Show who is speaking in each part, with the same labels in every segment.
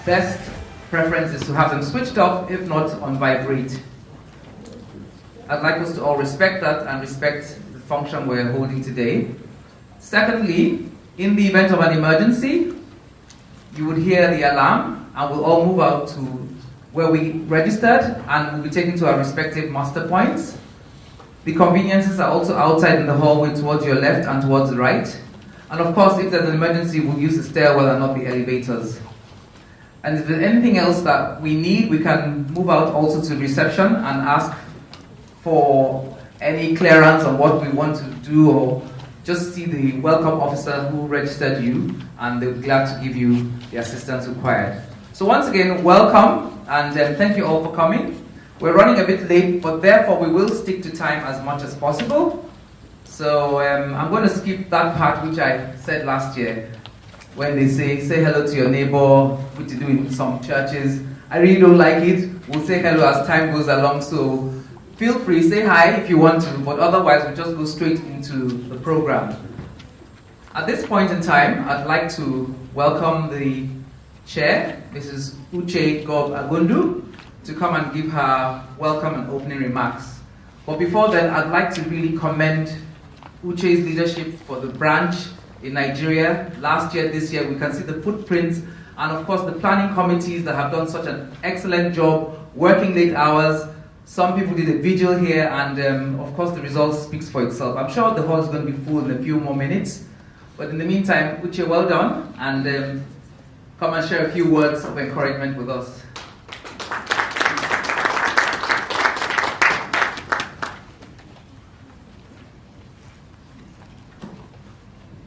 Speaker 1: best preference is to have them switched off, if not on vibrate. I'd like us to all respect that and respect the function we're holding today. Secondly, in the event of an emergency, you would hear the alarm and we'll all move out to where we registered and we'll be taken to our respective master points. The conveniences are also outside in the hallway towards your left and towards the right. And of course, if there's an emergency, we'll use the stairwell and not the elevators. And if there's anything else that we need, we can move out also to reception and ask for any clearance on what we want to do, or just see the welcome officer who registered you, and they'll be glad to give you the assistance required. So once again, welcome, and thank you all for coming. We're running a bit late, but therefore we will stick to time as much as possible. So I'm going to skip that part which I said last year, when they say hello to your neighbor, which you do in some churches. I really don't like it. We'll say hello as time goes along, so feel free, say hi if you want to, but otherwise we'll just go straight into the program. At this point in time, I'd like to welcome the chair, Mrs. Uche Gob Agundu, to come and give her welcome and opening remarks. But before then, I'd like to really commend Uche's leadership for the branch in Nigeria. Last year, this year, we can see the footprints, and of course the planning committees that have done such an excellent job, working late hours. Some people did a vigil here, and of course the result speaks for itself. I'm sure the hall is going to be full in a few more minutes. But in the meantime, Uche, well done, and come and share a few words of encouragement with us.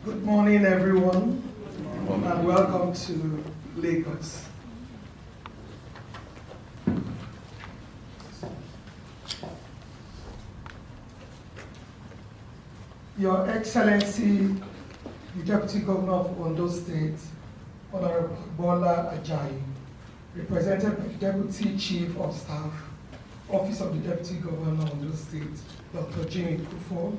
Speaker 2: Good morning, everyone, and welcome to Lagos. Your Excellency, the Deputy Governor of Ondo State, Honorable Bola Ajayi, represented by the Deputy Chief of Staff, Office of the Deputy Governor of Ondo State, Dr. Jimmy Kufo,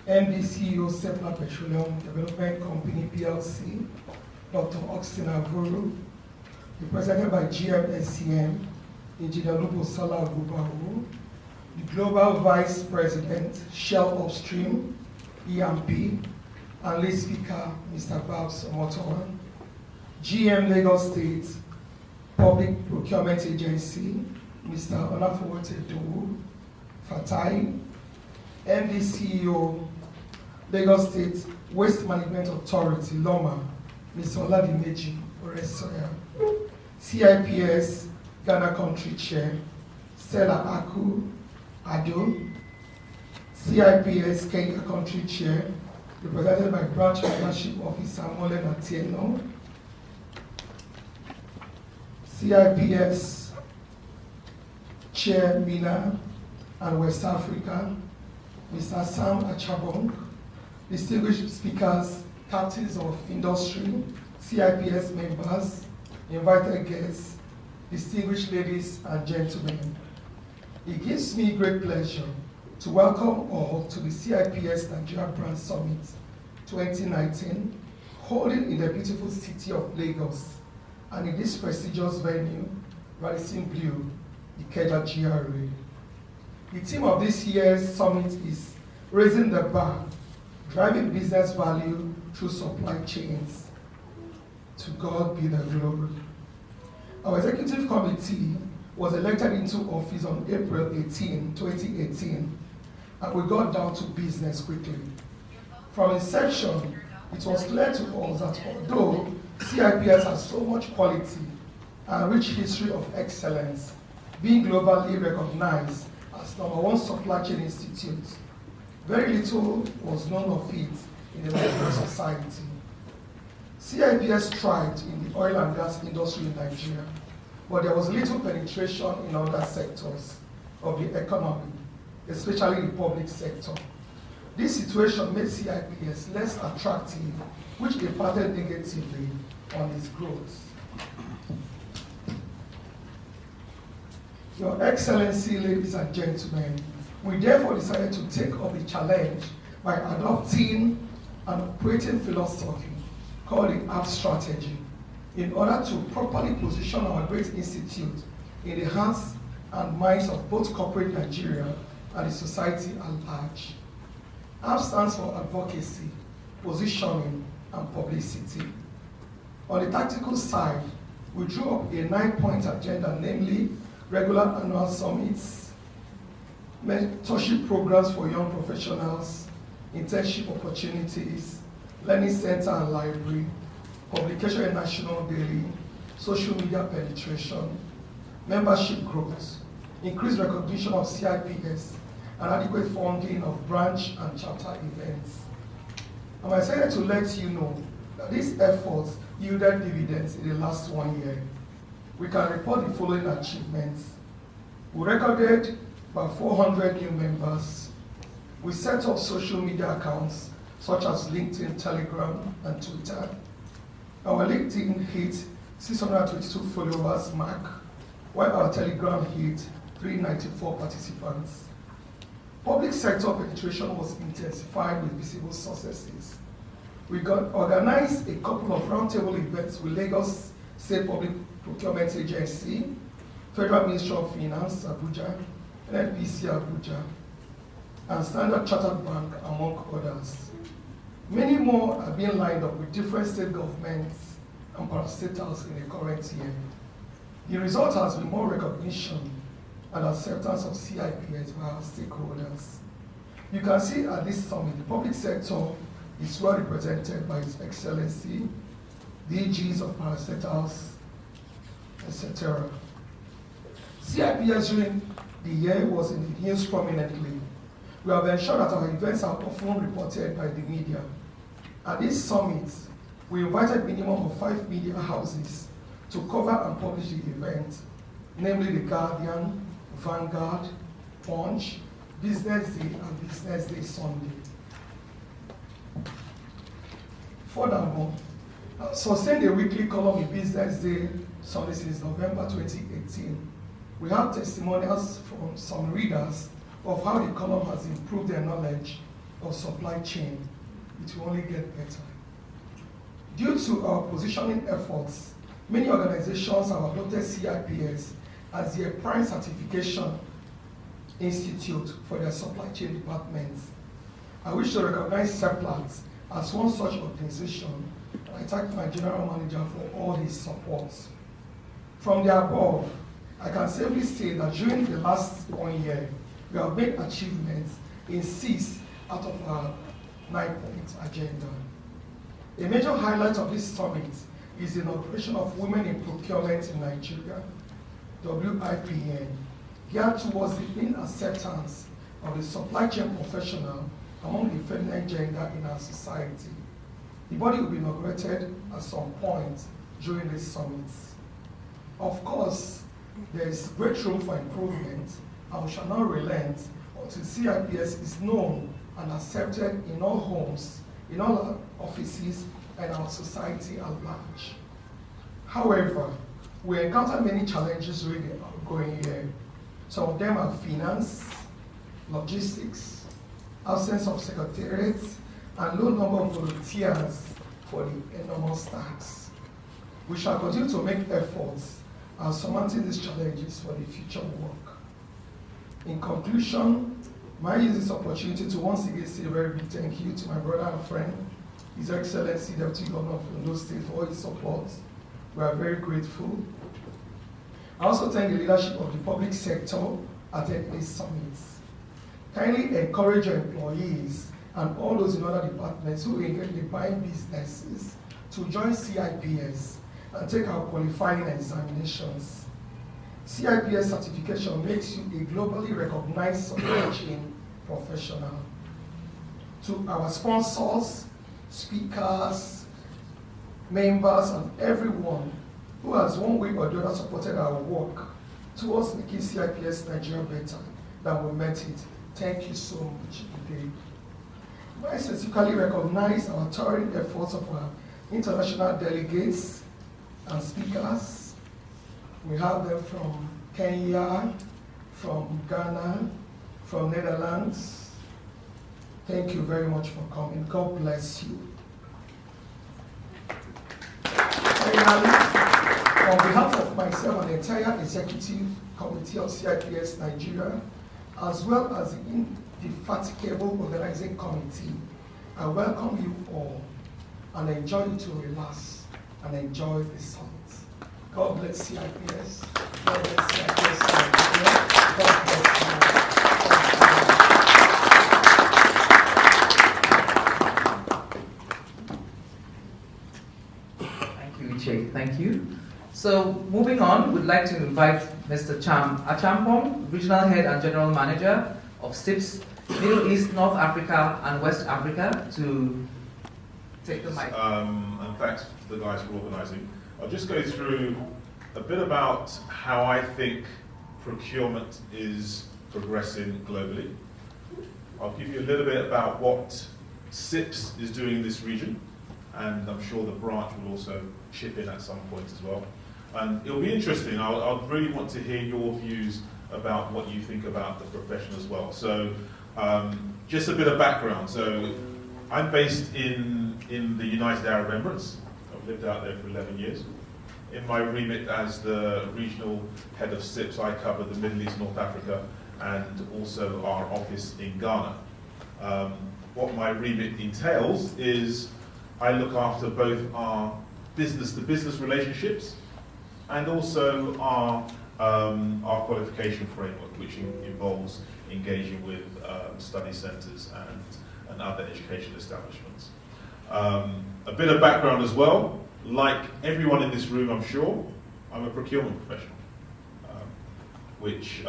Speaker 2: MD CEO, Sepla Petroleum Development Company, PLC, Dr. Austin Avuru, represented by GMSCM, Engineer Lubo Salah Gubahu, the Global Vice President, Shell Upstream, EMP, and lead speaker, Mr. Babs Omotowan, GM Lagos State Public Procurement Agency, Mr. Olafowote Dowu Fatai, MD CEO, Lagos State Waste Management Authority, LOMA, Mr. Oladimeji Oresoya, CIPS Ghana Country Chair, Stella Aku Ado, CIPS Kenya Country Chair, represented by Branch Membership Officer Molen Atieno, CIPS Chair Mina and West Africa, Mr. Sam Achabong, distinguished speakers, captains of industry, CIPS members, invited guests, distinguished ladies and gentlemen. It gives me great pleasure to welcome all to the CIPS Nigeria Branch Summit 2019, holding in the beautiful city of Lagos and in this prestigious venue, Radisson Blu, Ikeja GRA. The theme of this year's summit is raising the bar, driving business value through supply chains. To God be the glory. Our executive committee was elected into office on April 18, 2018, and we got down to business quickly. From inception, it was clear to us that although CIPS has so much quality and rich history of excellence, being globally recognized as #1 supply chain institute, very little was known of it in the Nigerian society. CIPS thrived in the oil and gas industry in Nigeria, but there was little penetration in other sectors of the economy, especially the public sector. This situation made CIPS less attractive, which impacted negatively on its growth. Your Excellency, ladies and gentlemen, we therefore decided to take up the challenge by adopting an operating philosophy called the CIPS strategy, in order to properly position our great institute in the hands and minds of both corporate Nigeria and the society at large. AMP stands for advocacy, positioning, and publicity. On the tactical side, we drew up a 9-point agenda, namely regular annual summits, mentorship programs for young professionals, internship opportunities, learning center and library, publication in national daily, social media penetration, membership growth, increased recognition of CIPS, and adequate funding of branch and chapter events. I'm excited to let you know that these efforts yielded dividends in the last 1 year. We can report the following achievements. We recorded about 400 new members. We set up social media accounts such as LinkedIn, Telegram, and Twitter. Our LinkedIn hit 622 followers mark, while our Telegram hit 394 participants. Public sector penetration was intensified with visible successes. We organized a couple of roundtable events with Lagos State Public Procurement Agency, Federal Ministry of Finance, Abuja, NNPC, Abuja, and Standard Chartered Bank, among others. Many more are being lined up with different state governments and parastatals in the current year. The result has been more recognition and acceptance of CIPS by our stakeholders. You can see at this summit, the public sector is well represented by His Excellency, DGs of parastatals, etc. CIPS during the year was in the news prominently. We have ensured that our events are often reported by the media. At this summit, we invited minimum of 5 media houses to cover and publish the event, namely The Guardian, Vanguard, Punch, Business Day, and Business Day Sunday. Furthermore, sustained a weekly column in Business Day Sunday since November 2018. We have testimonials from some readers of how the column has improved their knowledge of supply chain. It will only get better. Due to our positioning efforts, many organizations have adopted CIPS as their prime certification institute for their supply chain departments. I wish to recognize CEPLAT as one such organization. I thank my general manager for all his support. From the above, I can safely say that during the last 1 year, we have made achievements in 6 out of our 9-point agenda. A major highlight of this summit is the inauguration of Women in Procurement in Nigeria, WIPN, geared towards the acceptance of the supply chain professional among the feminine gender in our society. The body will be inaugurated at some point during this summit. Of course, there is great room for improvement, and we shall not relent until CIPS is known and accepted in all homes, in all our offices, and our society at large. However, we encounter many challenges during the outgoing year. Some of them are finance, logistics, absence of secretariats, and low number of volunteers for the enormous tasks. We shall continue to make efforts at surmounting these challenges for the future work. In conclusion, may I use this opportunity to once again say a very big thank you to my brother and friend, His Excellency Deputy Governor of Ondo State, for all his support. We are very grateful. I also thank the leadership of the public sector attending this summit. Kindly encourage your employees and all those in other departments who engage in buying businesses to join CIPS and take our qualifying examinations. CIPS certification makes you a globally recognized supply chain professional. To our sponsors, speakers, members, and everyone who has one way or the other supported our work towards making CIPS Nigeria better than we met it, thank you so much today. I specifically recognize our touring efforts of our international delegates and speakers. We have them from Kenya, from Ghana, from Netherlands. Thank you very much for coming. God bless you. Finally, on behalf of myself and the entire executive committee of CIPS Nigeria, as well as the indefatigable organizing committee, I welcome you all and enjoy you to relax and enjoy the summit. God bless CIPS. God bless CIPS Nigeria. God bless you.
Speaker 1: Thank you. So moving on, we'd like to invite Mr. Cham Achampong, Regional Head and General Manager of CIPS Middle East, North Africa and West Africa, to take the mic.
Speaker 3: And thanks to the guys for organising. I'll just go through a bit about how I think procurement is progressing globally. I'll give you a little bit about what CIPS is doing in this region, and I'm sure the branch will also chip in at some point as well. And it'll be interesting. I'll really want to hear your views about what you think about the profession as well. So just a bit of background. So I'm based in the United Arab Emirates. I've lived out there for 11 years. In my remit as the regional head of CIPS, I cover the Middle East, North Africa, and also our office in Ghana. What my remit entails is I look after both our business-to-business relationships and also our qualification framework, which involves engaging with study centres and other education establishments. A bit of background as well. Like everyone in this room, I'm sure, I'm a procurement professional, which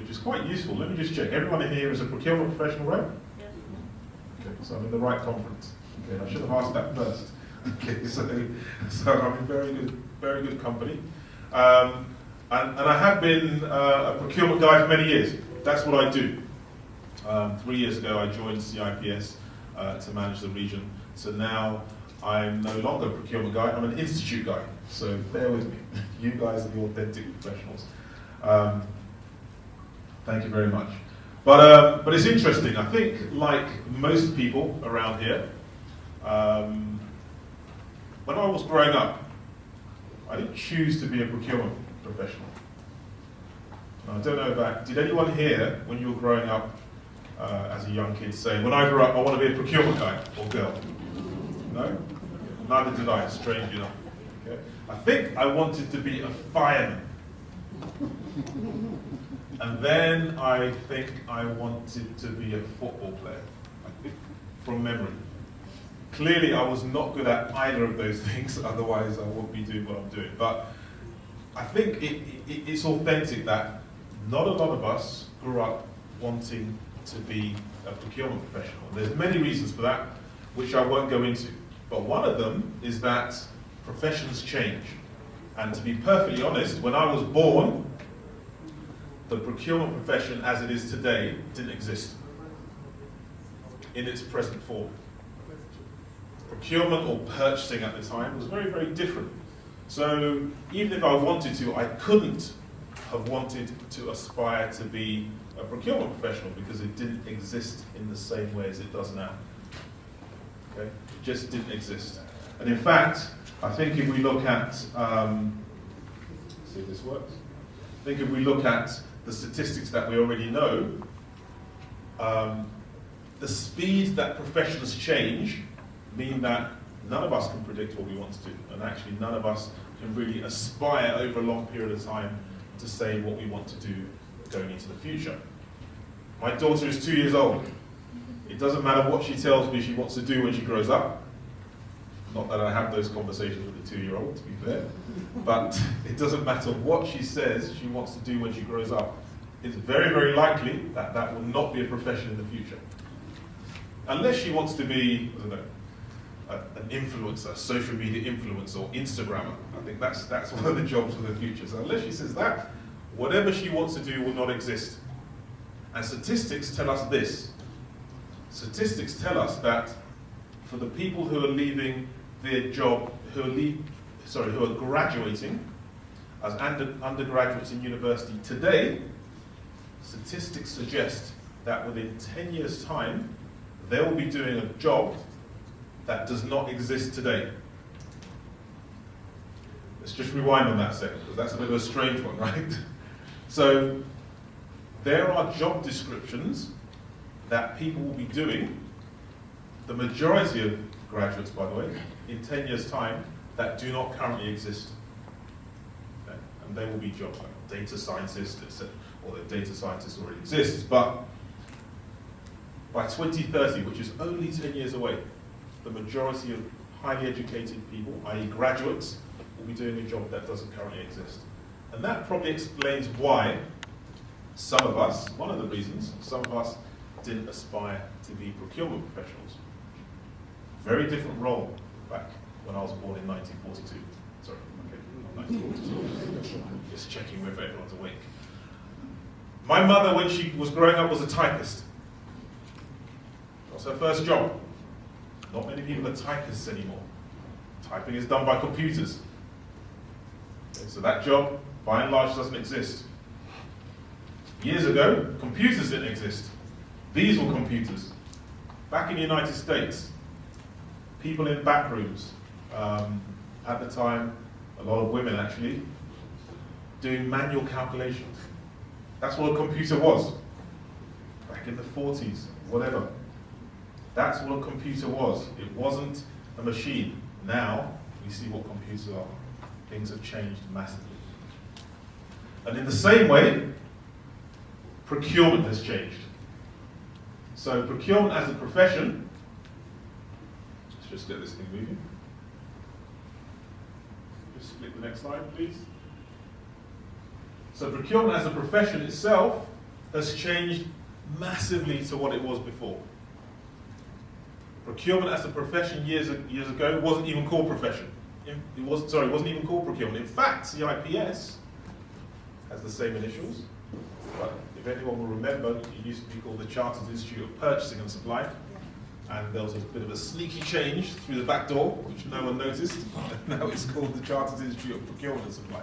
Speaker 3: is quite useful. Let me just check. Everyone in here is a procurement professional, right? Yes. Okay, so I'm in the right conference. Okay, I should have asked that first. Okay, so I'm in very good company, and I have been a procurement guy for many years. That's what I do. 3 years ago, I joined CIPS to manage the region. So now I'm no longer a procurement guy. I'm an institute guy. So bear with me. You guys are the authentic professionals. Thank you very much. But it's interesting. I think, like most people around here, when I was growing up, I didn't choose to be a procurement professional. I don't know about, did anyone here, when you were growing up as a young kid, say, when I grow up, I want to be a procurement guy or girl? No? Neither did I, strange enough. Okay? I think I wanted to be a fireman. And then I think I wanted to be a football player, from memory. Clearly, I was not good at either of those things, otherwise I wouldn't be doing what I'm doing. But I think it's authentic that not a lot of us grew up wanting to be a procurement professional. There's many reasons for that, which I won't go into. But one of them is that professions change. And to be perfectly honest, when I was born, the procurement profession as it is today didn't exist in its present form. Procurement or purchasing at the time was very, very different. So even if I wanted to, I couldn't have wanted to aspire to be a procurement professional because it didn't exist in the same way as it does now. Okay? It just didn't exist. And in fact, I think if we look at, see if this works. I think if we look at the statistics that we already know, the speed that professions change mean that none of us can predict what we want to do, and actually none of us can really aspire over a long period of time to say what we want to do going into the future. My daughter is 2 years old. It doesn't matter what she tells me she wants to do when she grows up. Not that I have those conversations with a 2-year-old, to be fair, but it doesn't matter what she says she wants to do when she grows up. It's very, very likely that that will not be a profession in the future. Unless she wants to be, I don't know, an influencer, social media influencer or Instagrammer. I think that's one of the jobs for the future. So unless she says that, whatever she wants to do will not exist. And statistics tell us this. Statistics tell us that for the people who are leaving their job, who are graduating as undergraduates in university today, statistics suggest that within 10 years' time, they will be doing a job that does not exist today. Let's just rewind on that a second, because that's a bit of a strange one, right? So there are job descriptions that people will be doing, the majority of graduates, by the way, in 10 years' time, that do not currently exist. Okay? And they will be jobs like data scientists, etc. Or the data scientist already exists, but by 2030, which is only 10 years away, the majority of highly educated people, i.e. graduates, will be doing a job that doesn't currently exist. And that probably explains why some of us, one of the reasons, some of us didn't aspire to be procurement professionals. Very different role back when I was born in 1942. Sorry, okay, not 1942. Just checking whether everyone's awake. My mother, when she was growing up, was a typist. That was her first job. Not many people are typists anymore. Typing is done by computers. Okay, so that job, by and large, doesn't exist. Years ago, computers didn't exist. These were computers. Back in the United States, people in back rooms, at the time, a lot of women actually, doing manual calculations. That's what a computer was. Back in the 40s, whatever. That's what a computer was. It wasn't a machine. Now, we see what computers are. Things have changed massively. And in the same way, procurement has changed. So procurement as a profession, let's just get this thing moving. Just flick the next slide, please. So procurement as a profession itself has changed massively to what it was before. Procurement as a profession years ago wasn't even called profession. It wasn't even called procurement. In fact, CIPS has the same initials. But if anyone will remember, it used to be called the Chartered Institute of Purchasing and Supply. And there was a bit of a sneaky change through the back door, which no one noticed. And now it's called the Chartered Institute of Procurement and Supply.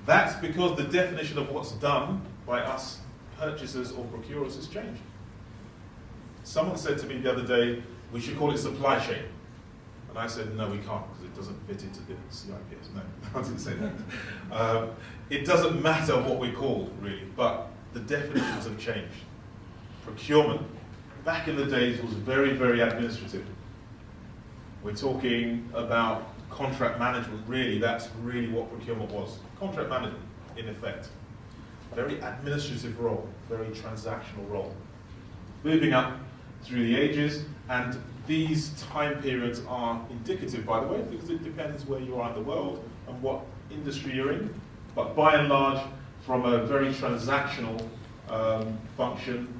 Speaker 3: That's because the definition of what's done by us purchasers or procurers has changed. Someone said to me the other day, we should call it supply chain. And I said, no, we can't, because it doesn't fit into the CIPS. No, I didn't say that. It doesn't matter what we're called, really, but the definitions have changed. Procurement, back in the days, was very, very administrative. We're talking about contract management, really. That's really what procurement was. Contract management, in effect. Very administrative role, very transactional role. Moving up through the ages, and these time periods are indicative, by the way, because it depends where you are in the world and what industry you're in. But by and large, from a very transactional function,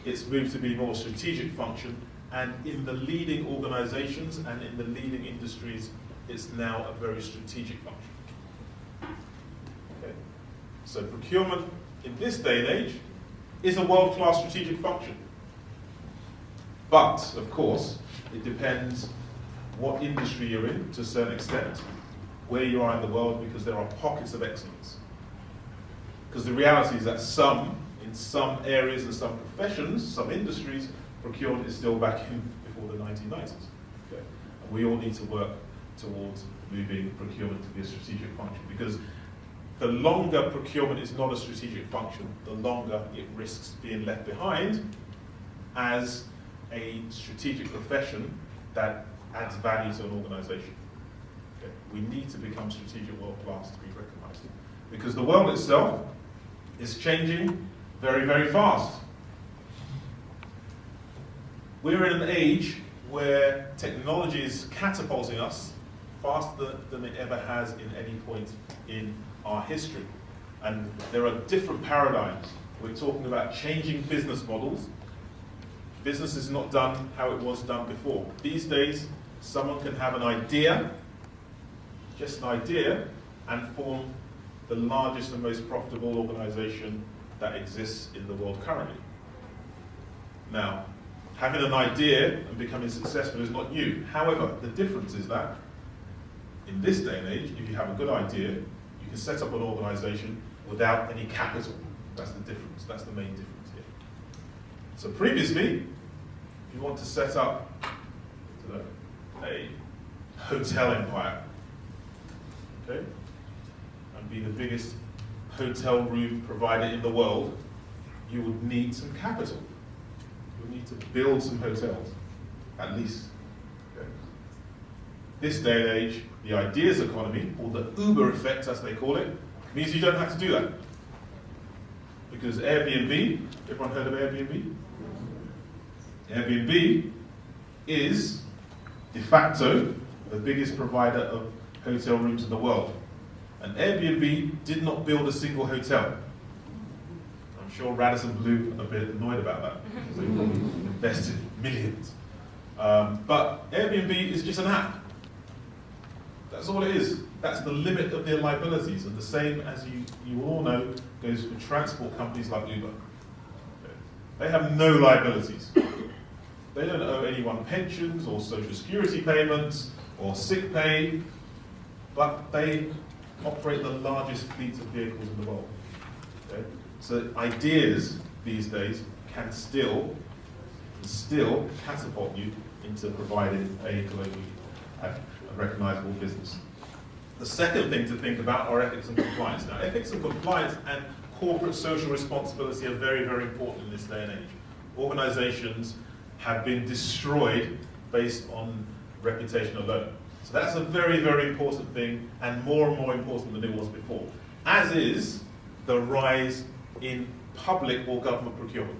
Speaker 3: it's moved to be more strategic function, and in the leading organizations and in the leading industries, it's now a very strategic function. Okay. So procurement in this day and age is a world-class strategic function. But, of course, it depends what industry you're in to a certain extent, where you are in the world, because there are pockets of excellence. Because the reality is that in some areas and some professions, some industries, procurement is still back in before the 1990s. Okay? And we all need to work towards moving procurement to be a strategic function, because the longer procurement is not a strategic function, the longer it risks being left behind as a strategic profession that adds value to an organization. Okay? We need to become strategic world class to be recognized, because the world itself is changing very, very fast. We're in an age where technology is catapulting us faster than it ever has in any point in our history. And there are different paradigms. We're talking about changing business models. Business is not done how it was done before. These days, someone can have an idea, just an idea, and form the largest and most profitable organization that exists in the world currently. Now, having an idea and becoming successful is not new. However, the difference is that in this day and age, if you have a good idea, you can set up an organization without any capital. That's the difference. That's the main difference here. So previously, if you want to set up a hotel empire, okay, and be the biggest hotel room provider in the world, you would need some capital. You would need to build some hotels, at least. Okay. This day and age, the ideas economy, or the Uber effect as they call it, means you don't have to do that. Because Airbnb, everyone heard of Airbnb? Airbnb is de facto the biggest provider of hotel rooms in the world. And Airbnb did not build a single hotel. I'm sure Radisson Blu are a bit annoyed about that, because they invested millions. But Airbnb is just an app. That's all it is. That's the limit of their liabilities. And the same, as you all know, goes for transport companies like Uber. Okay. They have no liabilities. They don't owe anyone pensions or social security payments or sick pay, but they operate the largest fleet of vehicles in the world. Okay? So ideas these days can still catapult you into providing a globally recognizable business. The second thing to think about are ethics and compliance. Now, ethics and compliance and corporate social responsibility are very, very important in this day and age. Organizations have been destroyed based on reputation alone. So that's a very, very important thing, and more important than it was before. As is the rise in public or government procurement.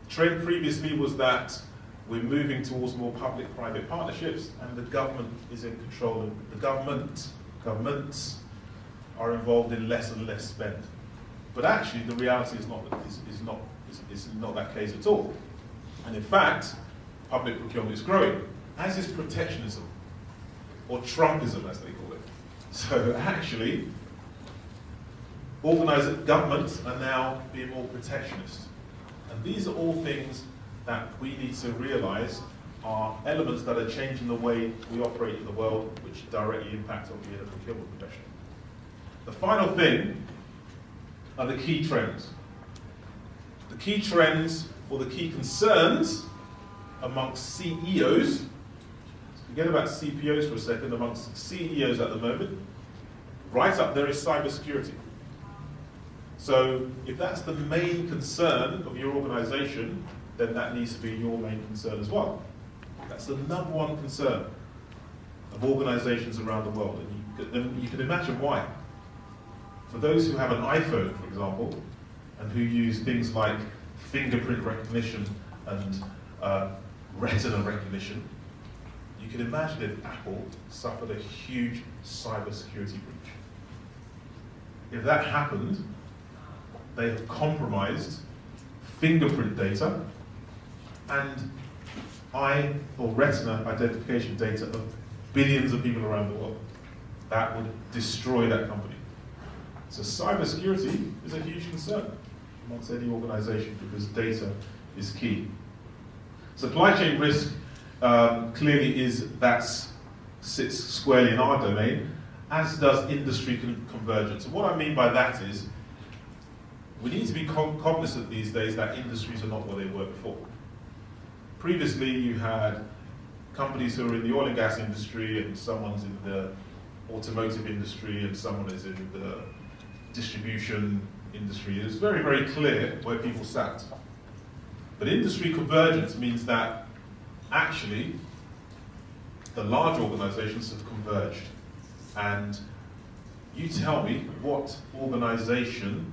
Speaker 3: Trend previously was that we're moving towards more public-private partnerships, and the government is in control of the governments are involved in less and less spend. But actually, the reality is not that case at all. And in fact, public procurement is growing, as is protectionism, or Trumpism, as they call it. So actually, organized governments are now being more protectionist. And these are all things that we need to realize are elements that are changing the way we operate in the world, which directly impact on being a procurement professional. The final thing are the key trends. The key trends, or the key concerns amongst CEOs, forget about CPOs for a second, amongst CEOs at the moment, right up there is cybersecurity. So if that's the main concern of your organization, then that needs to be your main concern as well. That's the number one concern of organizations around the world. And you can imagine why. For those who have an iPhone, for example, and who use things like fingerprint recognition and retina recognition, you can imagine if Apple suffered a huge cybersecurity breach. If that happened, they have compromised fingerprint data and eye or retina identification data of billions of people around the world. That would destroy that company. So cybersecurity is a huge concern amongst any organization because data is key. Supply chain risk clearly sits squarely in our domain, as does industry convergence. And what I mean by that is, we need to be cognizant these days that industries are not what they were before. Previously, you had companies who are in the oil and gas industry, and someone's in the automotive industry, and someone is in the distribution industry. It's very, very clear where people sat. But industry convergence means that actually the large organizations have converged. And you tell me what organization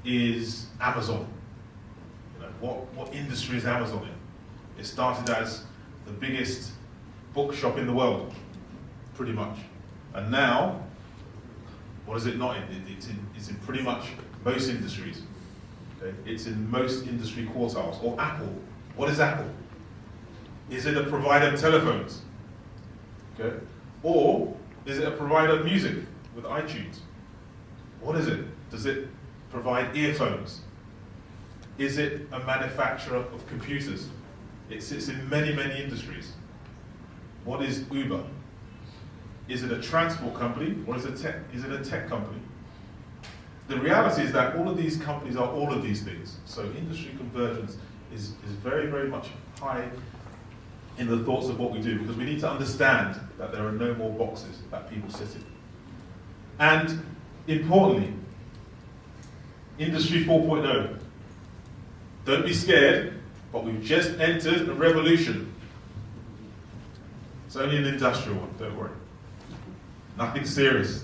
Speaker 3: is Amazon? You know, what industry is Amazon in? It started as the biggest bookshop in the world, pretty much. And now, what is it not in? It's in pretty much most industries. Okay? It's in most industry quartiles. Or Apple. What is Apple? Is it a provider of telephones? Okay? Or is it a provider of music with iTunes? What is it? Does it provide earphones? Is it a manufacturer of computers? It sits in many, many industries. What is Uber? Is it a transport company or is it a tech company? The reality is that all of these companies are all of these things. So industry convergence is very, very much high in the thoughts of what we do, because we need to understand that there are no more boxes that people sit in. And importantly, Industry 4.0. Don't be scared, but we've just entered a revolution. It's only an industrial one, don't worry. Nothing serious.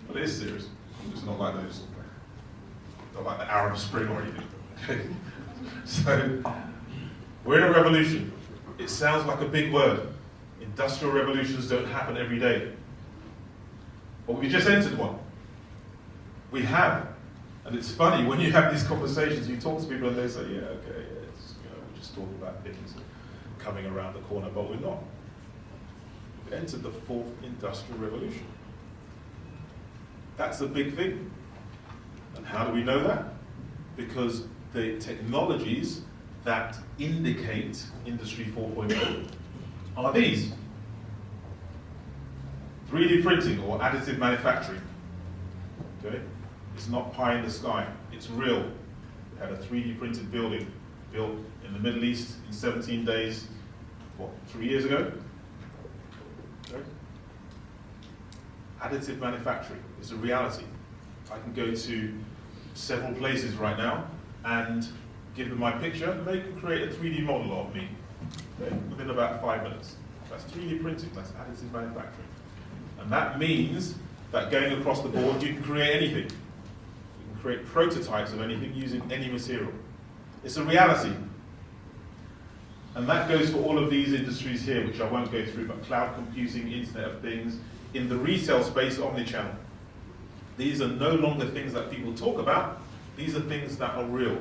Speaker 3: But it is serious. It's not like those, not like the Arab Spring or anything. Okay? So, we're in a revolution. It sounds like a big word. Industrial revolutions don't happen every day. But we just entered one. We have. And it's funny, when you have these conversations, you talk to people and they say, yeah, okay, yeah, it's, we're just talking about things coming around the corner, but we're not. We've entered the 4th industrial revolution. That's a big thing. And how do we know that? Because the technologies that indicate Industry 4.0 are these. 3D printing or additive manufacturing. Okay? It's not pie in the sky, it's real. We had a 3D printed building built in the Middle East in 17 days, what, 3 years ago? Okay. Additive manufacturing is a reality. I can go to several places right now and give them my picture, and they can create a 3D model of me, okay, within about 5 minutes. That's 3D printing, that's additive manufacturing. And that means that going across the board, you can create anything. Create prototypes of anything using any material. It's a reality. And that goes for all of these industries here, which I won't go through, but cloud computing, Internet of Things, in the retail space, omnichannel. These are no longer things that people talk about, these are things that are real.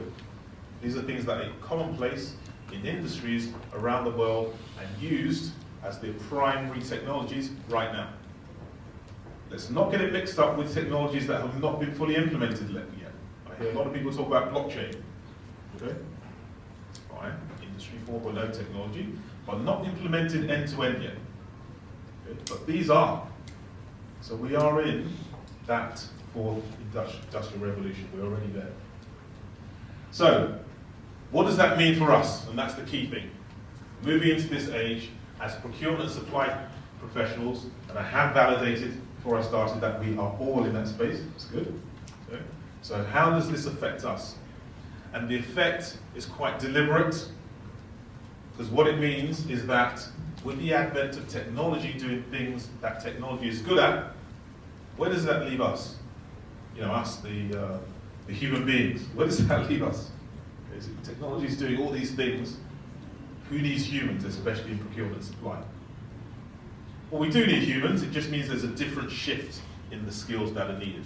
Speaker 3: These are things that are commonplace in industries around the world and used as the primary technologies right now. Let's not get it mixed up with technologies that have not been fully implemented yet. I hear a lot of people talk about blockchain. Okay? It's fine, Industry 4.0 technology, but not implemented end-to-end yet. Okay? But these are. So we are in that 4th industrial revolution. We're already there. So, what does that mean for us? And that's the key thing. Moving into this age, as procurement and supply professionals, and I have validated before I started that we are all in that space. That's good. Okay. So how does this affect us? And the effect is quite deliberate, because what it means is that with the advent of technology doing things that technology is good at, where does that leave us? You know, us, the human beings. Where does that leave us? Okay, so technology is doing all these things. Who needs humans, especially in procurement and supply? Well, we do need humans. It just means there's a different shift in the skills that are needed.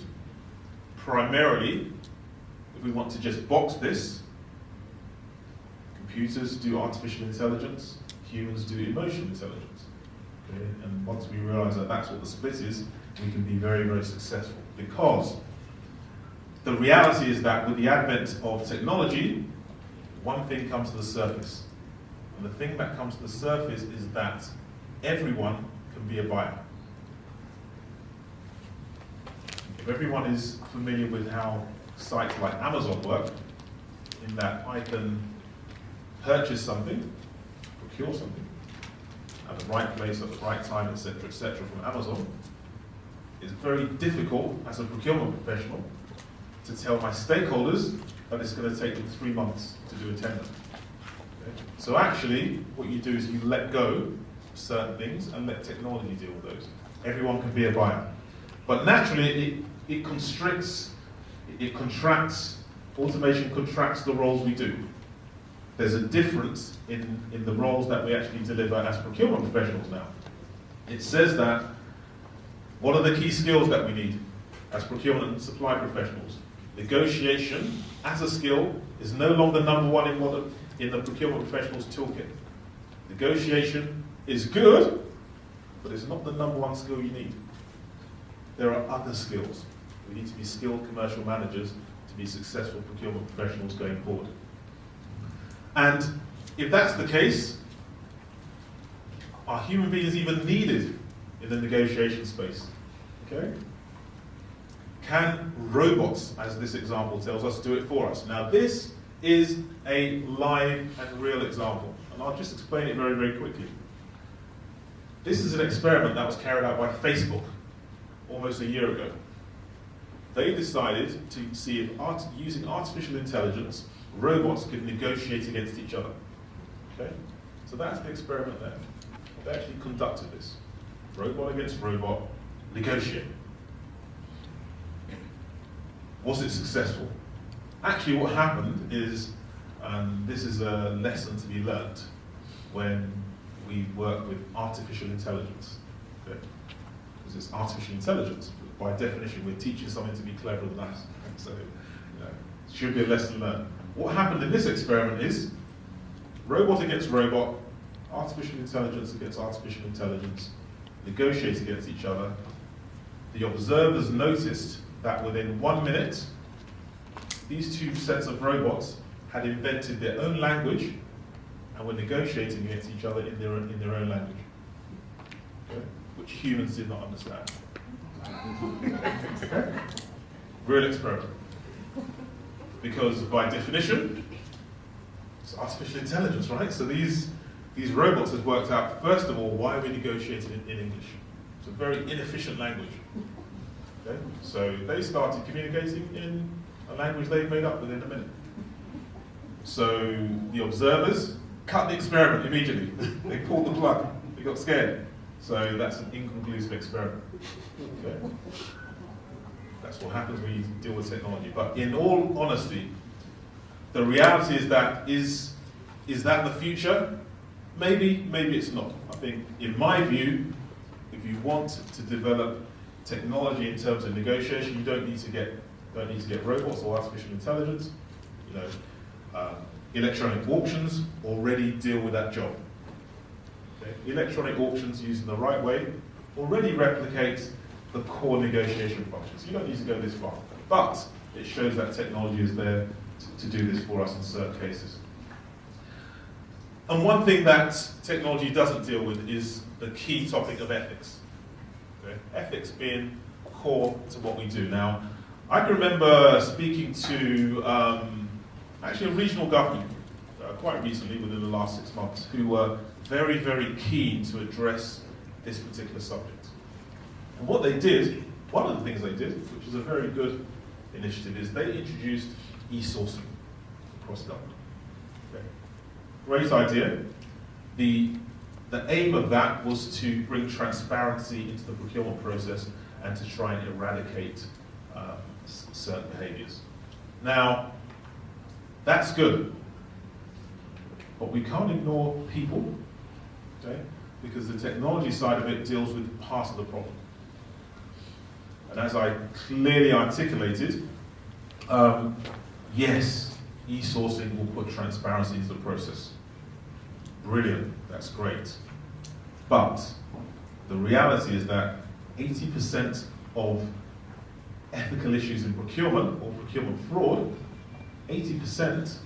Speaker 3: Primarily, if we want to just box this, computers do artificial intelligence, humans do emotional intelligence. Okay? And once we realize that that's what the split is, we can be very, very successful. Because the reality is that with the advent of technology, one thing comes to the surface. And the thing that comes to the surface is that everyone can be a buyer. If everyone is familiar with how sites like Amazon work, in that I can purchase something, procure something, at the right place, at the right time, etc., from Amazon, it's very difficult as a procurement professional to tell my stakeholders that it's going to take them 3 months to do a tender. Okay? So actually, what you do is you let go of certain things and let technology deal with those. Everyone can be a buyer. But naturally, it constricts, it contracts, automation contracts the roles we do. There's a difference in the roles that we actually deliver as procurement professionals now. It says that, what are the key skills that we need as procurement and supply professionals? Negotiation, as a skill, is no longer number one in the procurement professionals' toolkit. Negotiation is good, but it's not the number one skill you need. There are other skills. We need to be skilled commercial managers to be successful procurement professionals going forward. And if that's the case, are human beings even needed in the negotiation space? Okay? Can robots, as this example tells us, do it for us? Now this is a live and real example, and I'll just explain it very, very quickly. This is an experiment that was carried out by Facebook almost a year ago. they decided to see if using artificial intelligence, robots could negotiate against each other. Okay? So that's the experiment there. They actually conducted this. Robot against robot, negotiate. Was it successful? Actually, what happened is, this is a lesson to be learned when we work with artificial intelligence. Okay? Because it's artificial intelligence. By definition, we're teaching something to be cleverer than us. So, it should be a lesson learned. What happened in this experiment is, robot against robot, artificial intelligence against artificial intelligence, negotiate against each other. The observers noticed that within 1 minute, these two sets of robots had invented their own language and were negotiating against each other in their own language, okay? Which humans did not understand. Okay? Real experiment. Because by definition, it's artificial intelligence, right? So these robots have worked out, first of all, why are we negotiating in English? It's a very inefficient language. Okay? So they started communicating in a language they've made up within a minute. So the observers cut the experiment immediately. They pulled the plug. They got scared. So that's an inconclusive experiment. Okay? That's what happens when you deal with technology. But in all honesty, the reality is that is that the future? Maybe it's not. I think, in my view, if you want to develop technology in terms of negotiation, you don't need to get robots or artificial intelligence. Electronic auctions already deal with that job. Okay? Electronic auctions, used in the right way, already replicate the core negotiation functions. You don't need to go this far, but it shows that technology is there to do this for us in certain cases. And one thing that technology doesn't deal with is the key topic of ethics. Okay? Ethics being core to what we do. Now, I can remember speaking to actually a regional government quite recently, within the last 6 months, who were very, very keen to address this particular subject. And what they did, one of the things they did, which is a very good initiative, is they introduced e-sourcing across government. Okay. Great idea. The aim of that was to bring transparency into the procurement process and to try and eradicate certain behaviours. Now, that's good, but we can't ignore people, okay? Because the technology side of it deals with part of the problem. And as I clearly articulated, yes, e-sourcing will put transparency into the process. Brilliant, that's great. But the reality is that 80% of ethical issues in procurement or procurement fraud, 80%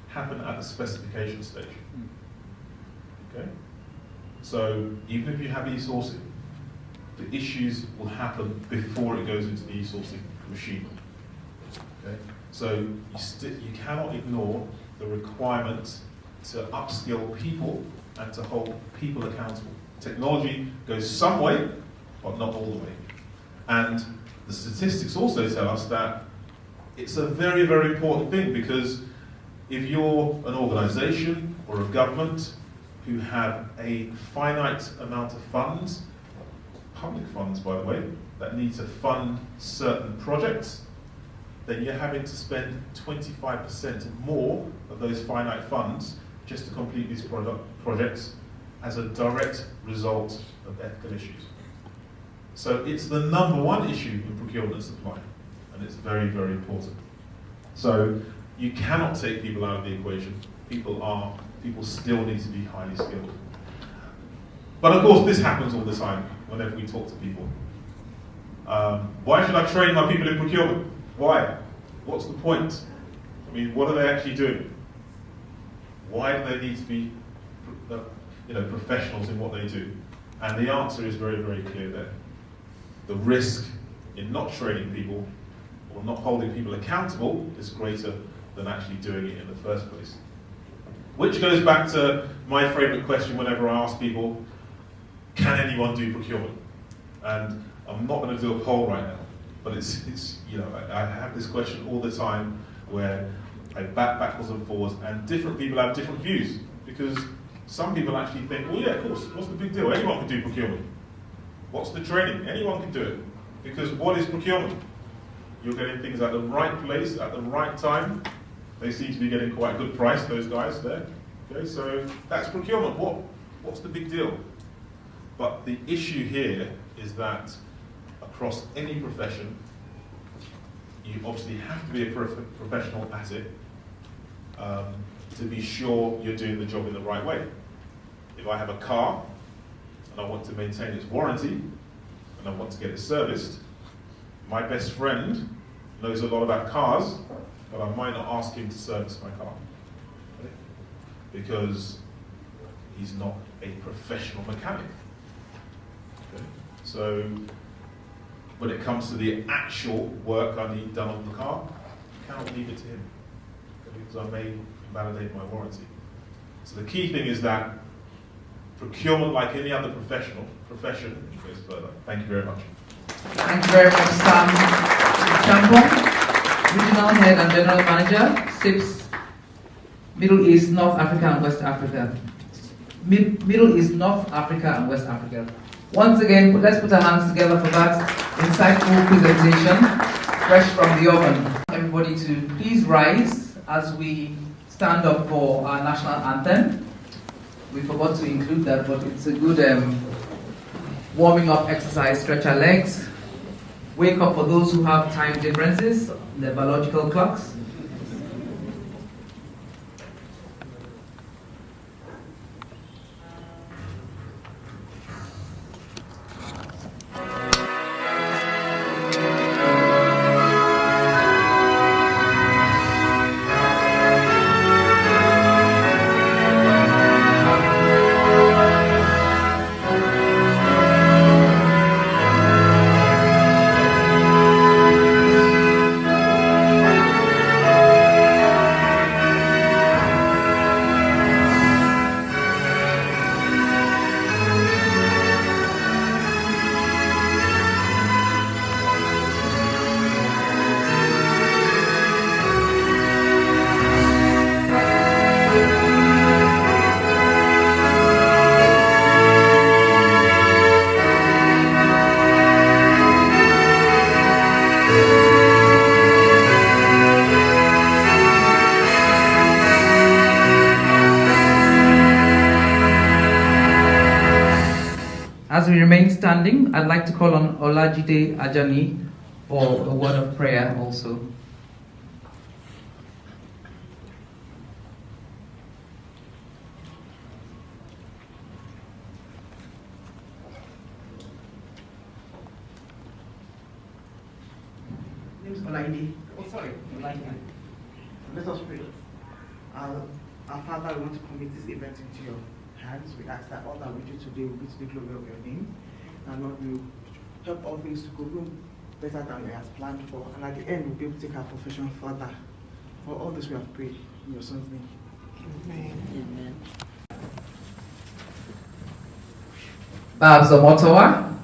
Speaker 3: happen at the specification stage. Okay? So even if you have e-sourcing, the issues will happen before it goes into the e-sourcing machine. Okay? So you cannot ignore the requirement to upskill people and to hold people accountable. Technology goes some way, but not all the way. And the statistics also tell us that it's a very, very important thing, because if you're an organization or a government who have a finite amount of funds, public funds by the way, that need to fund certain projects, then you're having to spend 25% more of those finite funds just to complete these projects as a direct result of ethical issues. So it's the number one issue in procurement and supply, and it's very, very important. So you cannot take people out of the equation. People still need to be highly skilled. But of course, this happens all the time whenever we talk to people. Why should I train my people in procurement? Why? What's the point? I mean, what are they actually doing? Why do they need to be professionals in what they do? And the answer is very, very clear there. The risk in not training people or not holding people accountable is greater than actually doing it in the first place. Which goes back to my favourite question whenever I ask people, can anyone do procurement? And I'm not going to do a poll right now, But it's you know, I have this question all the time where I bat backwards and forwards, and different people have different views, because some people actually think, well, yeah, of course, what's the big deal? Anyone can do procurement. What's the training? Anyone can do it. Because what is procurement? You're getting things at the right place, at the right time. They seem to be getting quite a good price, those guys there. Okay, so that's procurement. What's the big deal? But the issue here is that across any profession, you obviously have to be a professional at it to be sure you're doing the job in the right way. If I have a car and I want to maintain its warranty and I want to get it serviced, my best friend knows a lot about cars, but I might not ask him to service my car, okay? Because he's not a professional mechanic. Okay? So when it comes to the actual work I need done on the car, I cannot leave it to him, okay? Because I may invalidate my warranty. So the key thing is that procurement, like any other profession, goes further. Thank you very much.
Speaker 1: Thank you very much, Sam Champong, Regional Head and General Manager, CIPS Middle East, North Africa and West Africa. Middle East, North Africa and West Africa. Once again, let's put our hands together for that insightful presentation, fresh from the oven. Everybody to please rise as we stand up for our national anthem. We forgot to include that, but it's a good warming up exercise. Stretch our legs. Wake up for those who have time differences, the biological clocks. As we remain standing, I'd like to call on Olajide Ajani for a word of prayer also.
Speaker 4: Name's Olaide. Oh, sorry, Olaide. Let us pray. Our Father, we want to commit this event into your hands. We ask that all that we do today will be to the glory of your name. And Lord, we will help all things to go better than we have planned for. And at the end, we'll be able to take our profession further. For all this we have prayed in your Son's name. Amen. Amen.
Speaker 1: Babs Omotowa,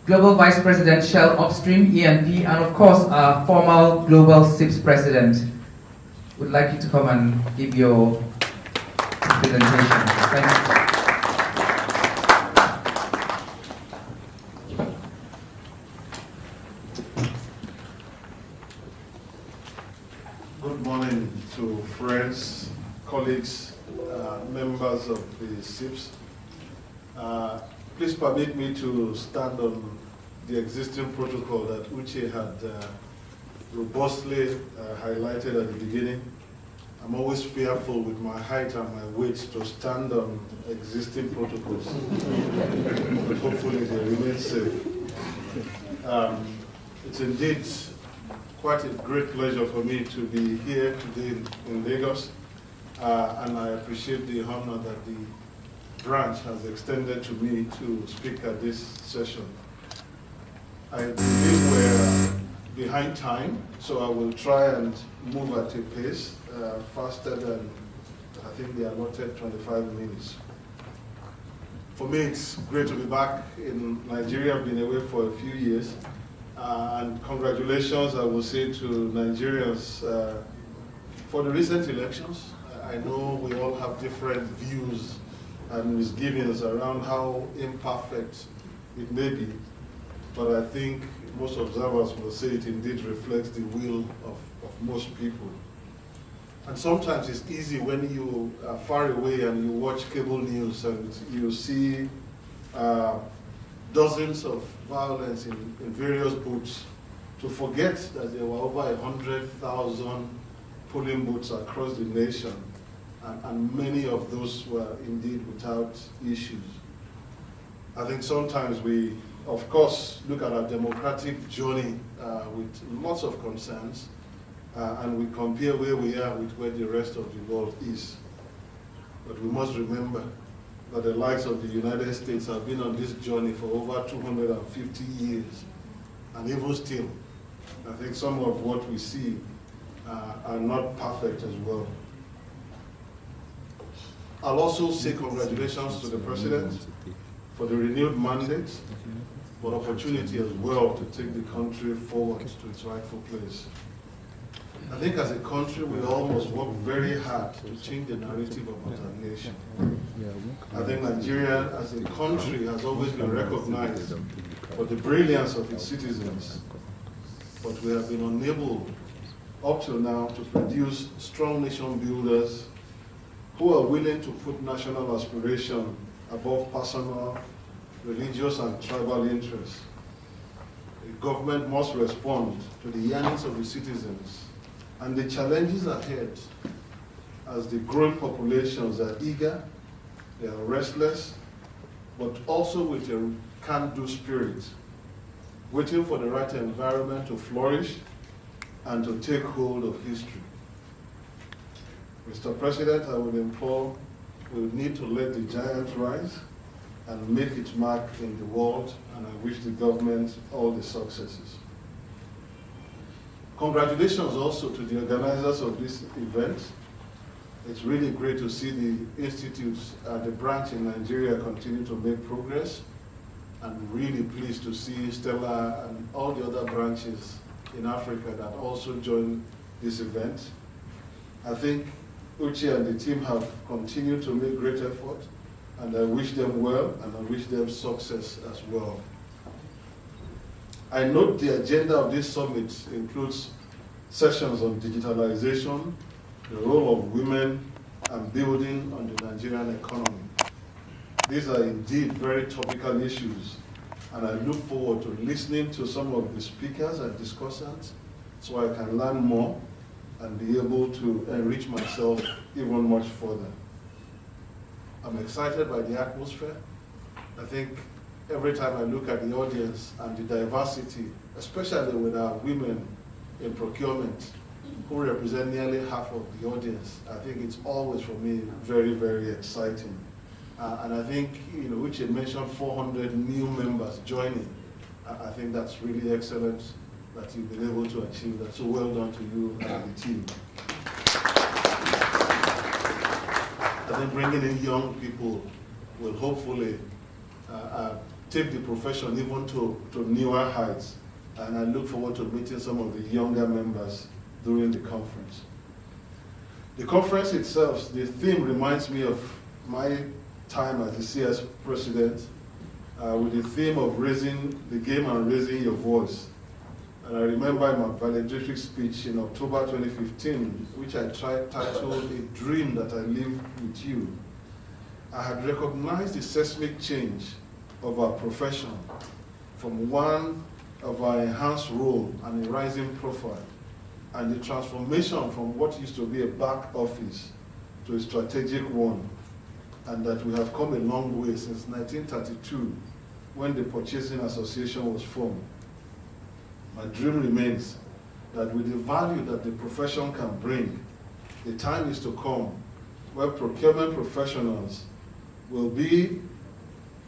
Speaker 1: Global Vice President, Shell Upstream, E&P, and of course, our former Global CIPS President. Would like you to come and give your presentation. Thank you.
Speaker 5: Good morning to friends, colleagues, members of the CIPS. Please permit me to stand on the existing protocol that Uche had robustly highlighted at the beginning. I'm always fearful with my height and my weight to stand on existing protocols, but hopefully they remain safe. It's indeed quite a great pleasure for me to be here today in Lagos, and I appreciate the honor that the branch has extended to me to speak at this session. I believe we're behind time, so I will try and move at a pace faster than I think the allotted 25 minutes. For me, it's great to be back in Nigeria. I've been away for a few years, And congratulations, I will say, to Nigerians for the recent elections. I know we all have different views and misgivings around how imperfect it may be, but I think most observers will say it indeed reflects the will of most people. And sometimes it's easy when you are far away and you watch cable news and you see dozens of violence in various booths to forget that there were over 100,000 polling booths across the nation, and many of those were indeed without issues. I think sometimes we, of course, look at our democratic journey with lots of concerns, and we compare where we are with where the rest of the world is. But we must remember that the likes of the United States have been on this journey for over 250 years. And even still, I think some of what we see are not perfect as well. I'll also say congratulations to the President for the renewed mandate, but opportunity as well to take the country forward to its rightful place. I think as a country, we almost work very hard to change the narrative about our nation. I think Nigeria as a country has always been recognized for the brilliance of its citizens, but we have been unable up till now to produce strong nation builders who are willing to put national aspiration above personal, religious, and tribal interests. The government must respond to the yearnings of the citizens and the challenges ahead, as the growing populations are eager, they are restless, but also with a can-do spirit, waiting for the right environment to flourish and to take hold of history. Mr. President, I would implore, we need to let the giant rise and make its mark in the world, and I wish the government all the successes. Congratulations also to the organizers of this event. It's really great to see the institutes at the branch in Nigeria continue to make progress. I'm really pleased to see Stella and all the other branches in Africa that also joined this event. I think Uche and the team have continued to make great effort, and I wish them well, and I wish them success as well. I note the agenda of this summit includes sessions on digitalization, the role of women, and building on the Nigerian economy. These are indeed very topical issues, and I look forward to listening to some of the speakers and discussants so I can learn more and be able to enrich myself even much further. I'm excited by the atmosphere. I think every time I look at the audience and the diversity, especially with our women in procurement, who represent nearly half of the audience, I think it's always for me very, very exciting. And I think, which you mentioned 400 new members joining. I think that's really excellent that you've been able to achieve that. So well done to you and the team. I think bringing in young people will hopefully take the profession even to newer heights. And I look forward to meeting some of the younger members during the conference. The conference itself, the theme reminds me of my time as the CS president, with the theme of raising the game and raising your voice. And I remember in my valedictory speech in October 2015, which I titled A Dream That I Live With You, I had recognized the seismic change of our profession from one of our enhanced role and a rising profile, and the transformation from what used to be a back office to a strategic one, and that we have come a long way since 1932, when the Purchasing Association was formed. My dream remains that with the value that the profession can bring, the time is to come where procurement professionals will be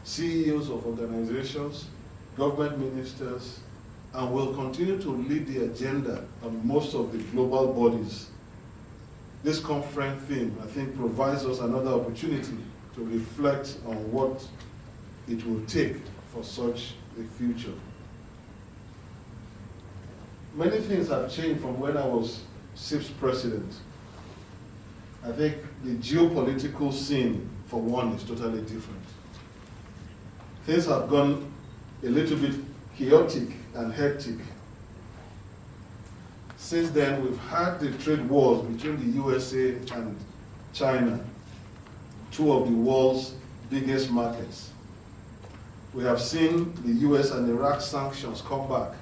Speaker 5: CEOs of organizations, government ministers, and will continue to lead the agenda on most of the global bodies. This conference theme, I think, provides us another opportunity to reflect on what it will take for such a future. many things have changed from when I was CIPS president. I think the geopolitical scene, for one, is totally different. Things have gone a little bit chaotic and hectic. Since then, we've had the trade wars between the USA and China, two of the world's biggest markets. We have seen the US and Iraq sanctions come back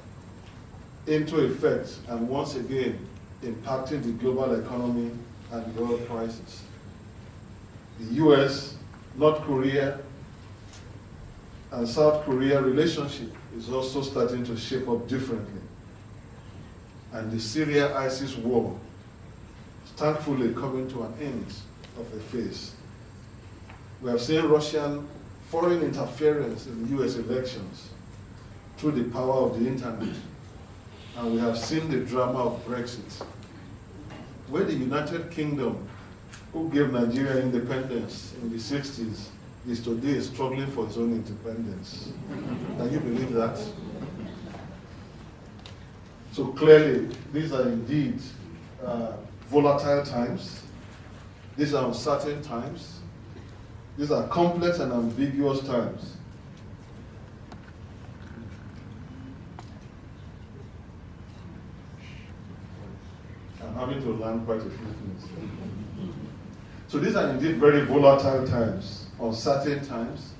Speaker 5: into effect and once again impacting the global economy and the oil prices. The US, North Korea, and South Korea relationship is also starting to shape up differently. And the Syria-ISIS war is thankfully coming to an end of a phase. We have seen Russian foreign interference in US elections through the power of the internet. And we have seen the drama of Brexit, where the United Kingdom, who gave Nigeria independence in the 60s, is today struggling for its own independence. Can you believe that? So clearly, these are indeed volatile times. These are uncertain times. These are complex and ambiguous times. I'm having to learn quite a few things. So these are indeed very volatile times, uncertain times,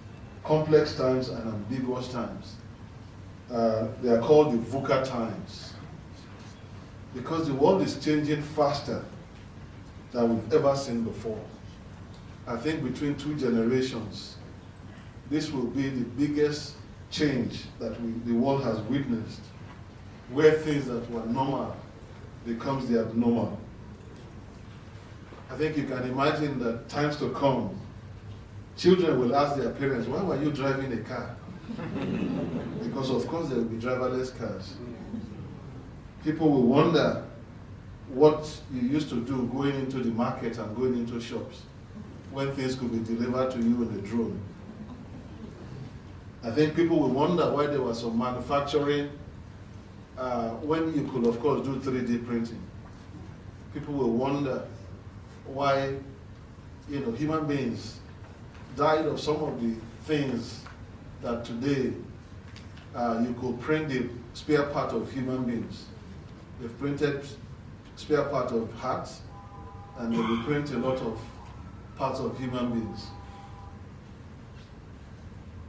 Speaker 5: complex times, and ambiguous times. They are called the VUCA times because the world is changing faster than we've ever seen before. I think between two generations, this will be the biggest change that the world has witnessed, where things that were normal becomes the abnormal. I think you can imagine that times to come, children will ask their parents, why were you driving a car? Because of course there will be driverless cars. People will wonder what you used to do going into the market and going into shops when things could be delivered to you in a drone. I think people will wonder why there was some manufacturing when you could of course do 3D printing. People will wonder why human beings died of some of the things that today you could print the spare part of human beings. They've printed spare part of hearts, and they will print a lot of parts of human beings.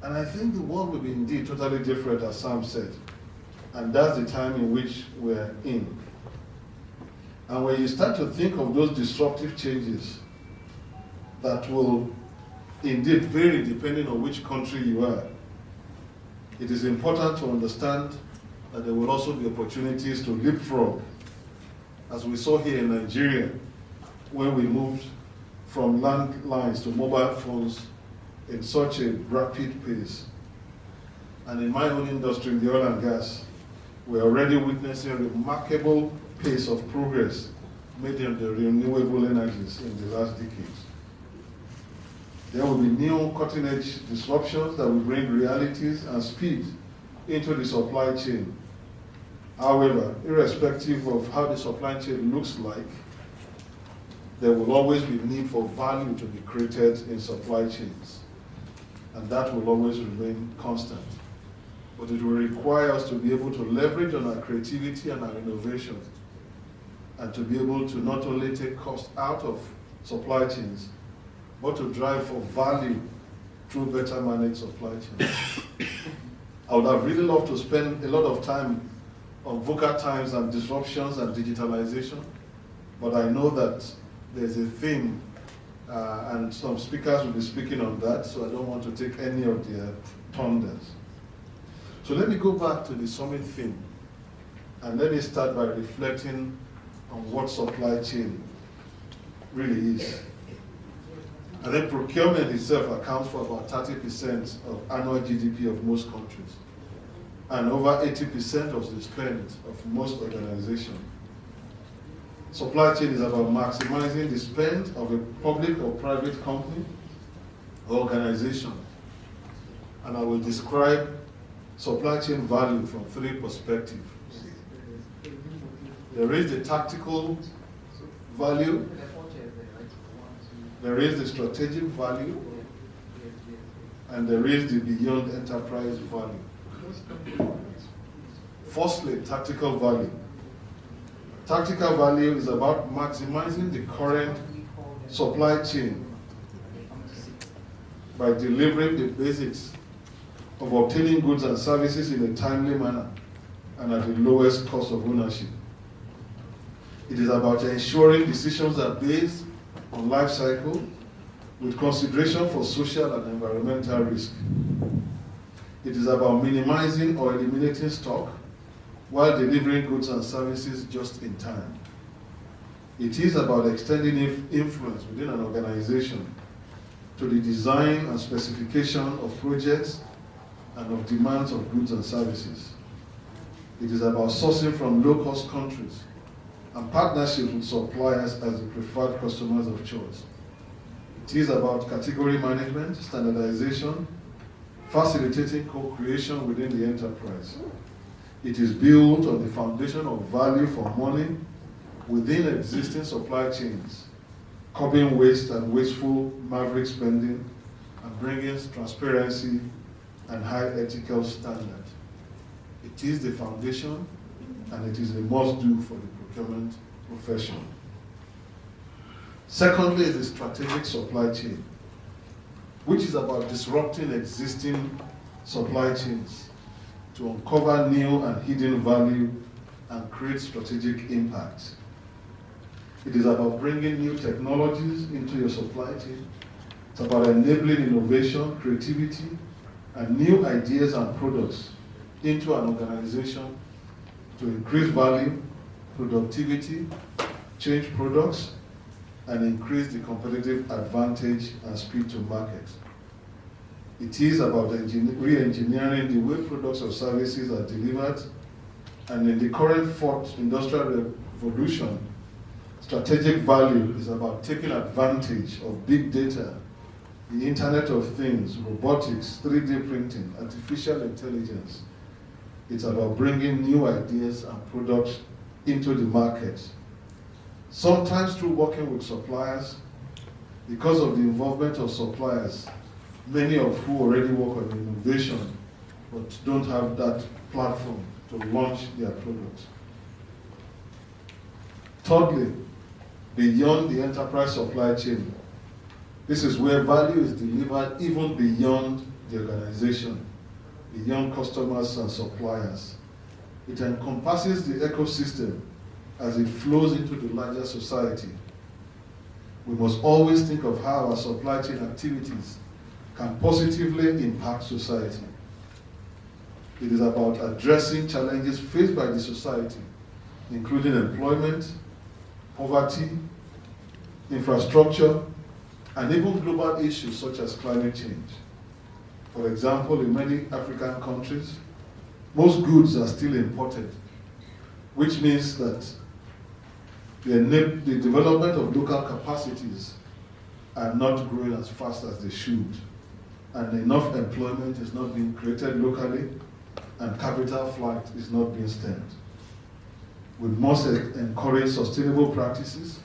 Speaker 5: And I think the world will be indeed totally different, as Sam said. And that's the time in which we're in. And when you start to think of those disruptive changes that will indeed vary depending on which country you are, it is important to understand that there will also be opportunities to leapfrog, as we saw here in Nigeria, when we moved from landlines to mobile phones in such a rapid pace. And in my own industry, in the oil and gas, we're already witnessing a remarkable pace of progress made in the renewable energies in the last decades. There will be new cutting-edge disruptions that will bring realities and speed into the supply chain. However, irrespective of how the supply chain looks like, there will always be need for value to be created in supply chains. And that will always remain constant. But it will require us to be able to leverage on our creativity and our innovation, and to be able to not only take cost out of supply chains, but to drive for value through better managed supply chains. I would have really loved to spend a lot of time on VUCA times and disruptions and digitalization, but I know that there's a theme and some speakers will be speaking on that, so I don't want to take any of their thunders. So let me go back to the summit theme, and let me start by reflecting on what supply chain really is. And then procurement itself accounts for about 30% of annual GDP of most countries, and over 80% of the spend of most organizations. Supply chain is about maximizing the spend of a public or private company or organization. And I will describe supply chain value from three perspectives. There is the tactical value. There is the strategic value. And there is the beyond enterprise value. Firstly, tactical value. Tactical value is about maximizing the current supply chain by delivering the basics of obtaining goods and services in a timely manner and at the lowest cost of ownership. It is about ensuring decisions are based on life cycle with consideration for social and environmental risk. It is about minimizing or eliminating stock while delivering goods and services just in time. It is about extending influence within an organization to the design and specification of projects and of demands of goods and services. It is about sourcing from low-cost countries and partnerships with suppliers as the preferred customers of choice. It is about category management, standardization, facilitating co-creation within the enterprise. It is built on the foundation of value for money within existing supply chains, curbing waste and wasteful maverick spending, and bringing transparency and high ethical standard. It is the foundation, and it is a must-do for the procurement profession. Secondly is the strategic supply chain, which is about disrupting existing supply chains to uncover new and hidden value and create strategic impact. It is about bringing new technologies into your supply chain. It's about enabling innovation, creativity, and new ideas and products into an organization to increase value, productivity, change products, and increase the competitive advantage and speed to market. It is about re-engineering the way products or services are delivered, and in the current fourth industrial revolution, strategic value is about taking advantage of big data, the Internet of Things, robotics, 3D printing, artificial intelligence. It's about bringing new ideas and products into the market. Sometimes through working with suppliers, because of the involvement of suppliers, many of who already work on innovation but don't have that platform to launch their products. Thirdly, beyond the enterprise supply chain, this is where value is delivered even beyond the organization, beyond customers and suppliers. It encompasses the ecosystem as it flows into the larger society. We must always think of how our supply chain activities can positively impact society. It is about addressing challenges faced by the society, including employment, poverty, infrastructure, and even global issues such as climate change. For example, in many African countries, most goods are still imported, which means that the development of local capacities are not growing as fast as they should, and enough employment is not being created locally, and capital flight is not being stemmed. We must encourage sustainable practices,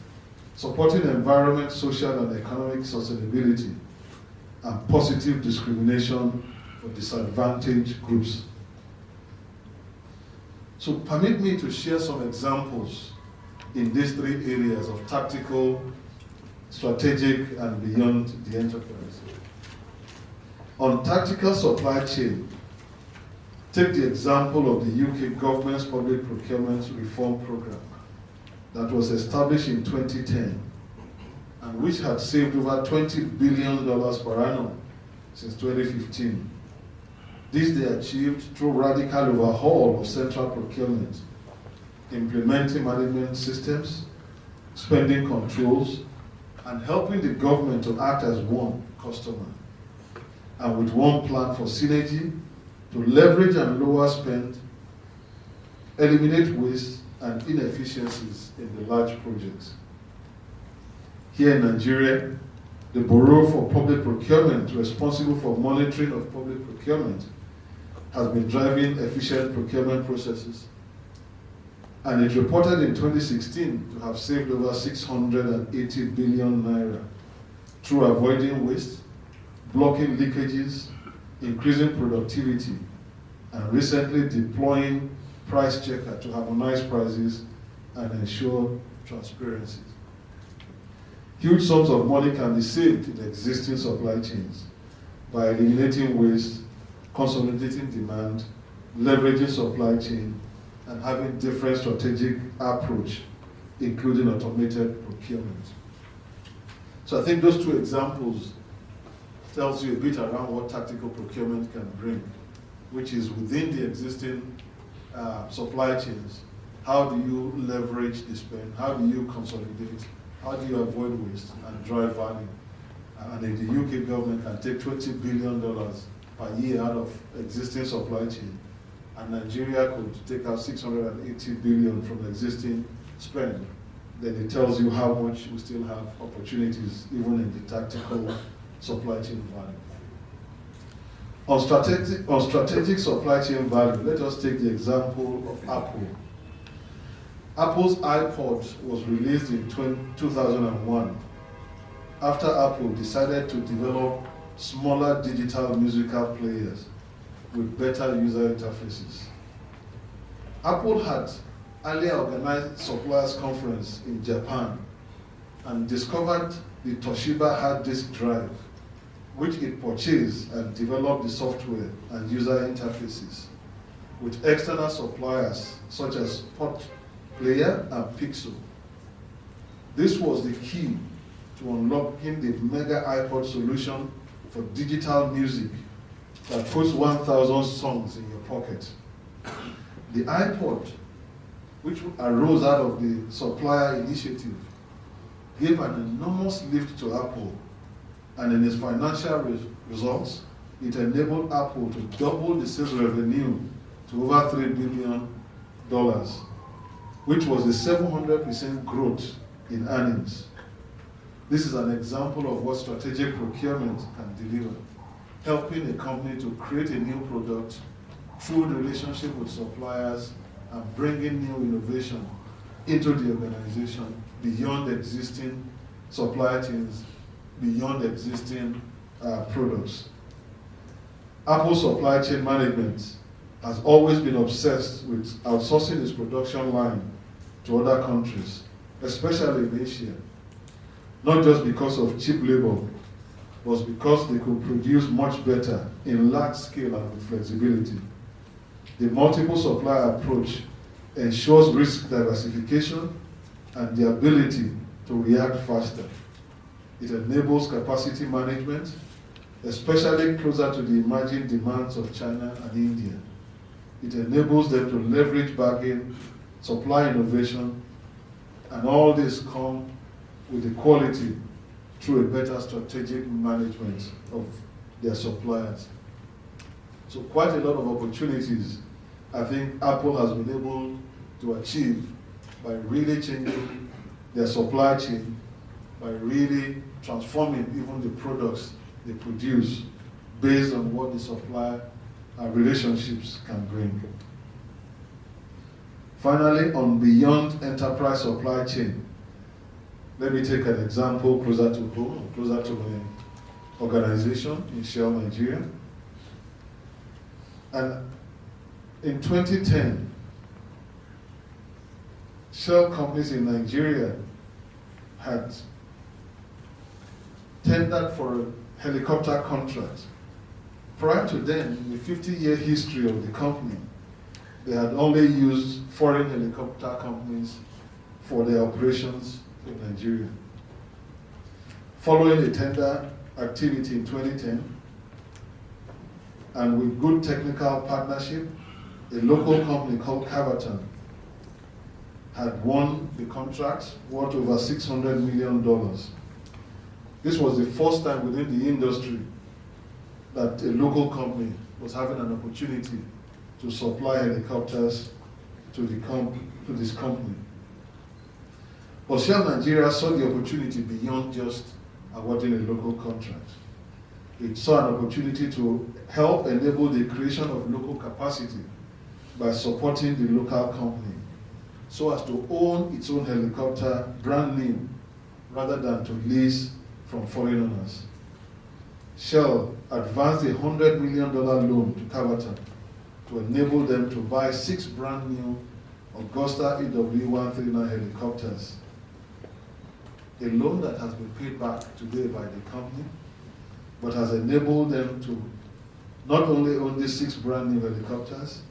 Speaker 5: supporting environment, social and economic sustainability, and positive discrimination for disadvantaged groups. So permit me to share some examples in these three areas of tactical, strategic, and beyond the enterprise. On tactical supply chain, take the example of the UK government's public procurement reform program that was established in 2010 and which had saved over $20 billion per annum since 2015. This they achieved through radical overhaul of central procurement, implementing management systems, spending controls, and helping the government to act as one customer, and with one plan for synergy to leverage and lower spend, eliminate waste and inefficiencies in the large projects. Here in Nigeria, the Bureau for Public Procurement, responsible for monitoring of public procurement, has been driving efficient procurement processes, And it reported in 2016 to have saved over 680 billion naira through avoiding waste, blocking leakages, increasing productivity, and recently deploying price checker to harmonize prices and ensure transparency. Huge sums of money can be saved in existing supply chains by eliminating waste, consolidating demand, leveraging supply chain, and having different strategic approach, including automated procurement. So I think those two examples tells you a bit around what tactical procurement can bring, which is within the existing supply chains. How do you leverage the spend? How do you consolidate? How do you avoid waste and drive value? And if the UK government can take $20 billion per year out of existing supply chain, and Nigeria could take out 680 billion from existing spend, then it tells you how much we still have opportunities even in the tactical supply chain value. On strategic supply chain value, let us take the example of Apple. Apple's iPod was released in 2001 after Apple decided to develop smaller digital musical players with better user interfaces. Apple had earlier organized suppliers conference in Japan and discovered the Toshiba hard disk drive, which it purchased and developed the software and user interfaces with external suppliers such as Pot Player and Pixel. This was the key to unlocking the mega iPod solution for digital music that puts 1,000 songs in your pocket. The iPod, which arose out of the supplier initiative, gave an enormous lift to Apple, and in its financial results, it enabled Apple to double the sales revenue to over $3 billion, which was a 700% growth in earnings. This is an example of what strategic procurement can deliver, helping a company to create a new product through relationship with suppliers and bringing new innovation into the organization beyond existing supply chains, beyond existing products. Apple supply chain management has always been obsessed with outsourcing its production line to other countries, especially in Asia, not just because of cheap labor, but because they could produce much better in large scale and with flexibility. The multiple supplier approach ensures risk diversification and the ability to react faster. It enables capacity management, especially closer to the emerging demands of China and India. It enables them to leverage bargain, supply innovation, and all this come with equality through a better strategic management of their suppliers. So quite a lot of opportunities I think Apple has been able to achieve by really changing their supply chain, by really transforming even the products they produce based on what the supply relationships can bring. Finally, on beyond enterprise supply chain, let me take an example closer to home, closer to my organization in Shell Nigeria. And in 2010, Shell companies in Nigeria had tendered for a helicopter contract. Prior to then, in the 50-year history of the company, they had only used foreign helicopter companies for their operations in Nigeria. Following the tender activity in 2010, and with good technical partnership, a local company called Caverton had won the contract worth over $600 million. This was the first time within the industry that a local company was having an opportunity to supply helicopters to this company. But Shell Nigeria saw the opportunity beyond just awarding a local contract. It saw an opportunity to help enable the creation of local capacity by supporting the local company so as to own its own helicopter brand new rather than to lease from foreign owners. Shell advanced a $100 million loan to Cavata to enable them to buy 6 brand new Augusta EW139 helicopters. A loan that has been paid back today by the company, but has enabled them to not only own these 6 brand new helicopters,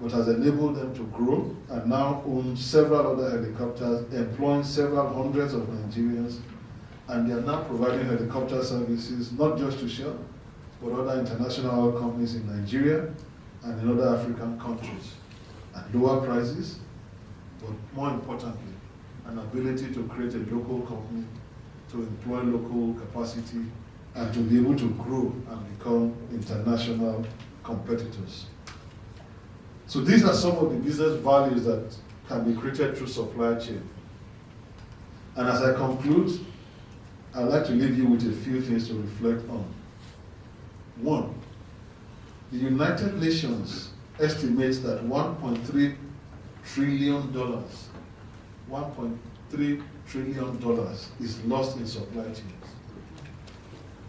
Speaker 5: but has enabled them to grow and now own several other helicopters, employing several hundreds of Nigerians, and they are now providing helicopter services not just to Shell, but other international companies in Nigeria and in other African countries at lower prices, but more importantly, an ability to create a local company, to employ local capacity, and to be able to grow and become international competitors. So these are some of the business values that can be created through supply chain. And as I conclude, I'd like to leave you with a few things to reflect on. 1, the United Nations estimates that $1.3 trillion is lost in supply chains.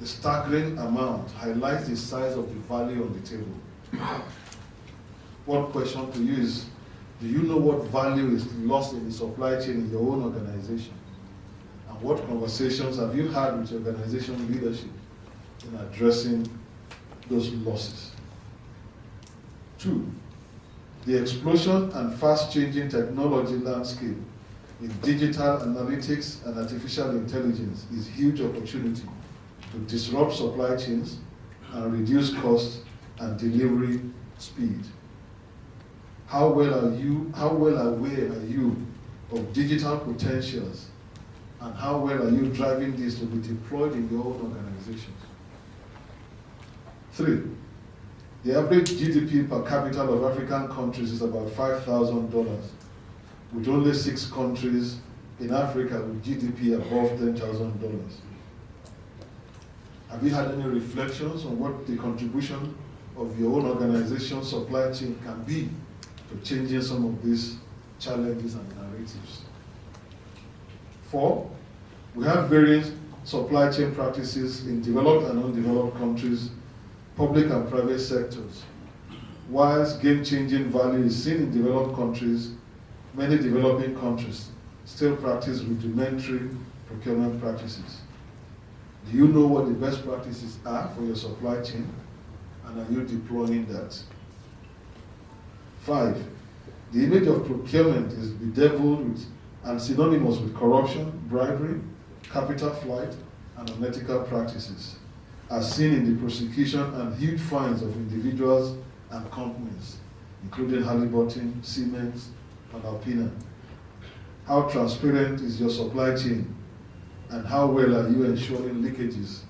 Speaker 5: The staggering amount highlights the size of the value on the table. One question to you is, do you know what value is lost in the supply chain in your own organization? And what conversations have you had with your organization leadership in addressing those losses? 2, the explosion and fast-changing technology landscape in digital analytics and artificial intelligence is a huge opportunity to disrupt supply chains and reduce costs and delivery speed. How well aware are you of digital potentials, and how well are you driving this to be deployed in your own organizations? 3, the average GDP per capita of African countries is about $5,000, with only 6 countries in Africa with GDP above $10,000. Have you had any reflections on what the contribution of your own organization's supply chain can be to changing some of these challenges and narratives? 4, we have various supply chain practices in developed and undeveloped countries, public and private sectors. Whilst game-changing value is seen in developed countries, many developing countries still practice rudimentary procurement practices. Do you know what the best practices are for your supply chain, and are you deploying that? 5, the image of procurement is bedeviled with and synonymous with corruption, bribery, capital flight, and unethical practices, as seen in the prosecution and huge fines of individuals and companies, including Halliburton, Siemens, and Alpina. How transparent is your supply chain, and how well are you ensuring leakages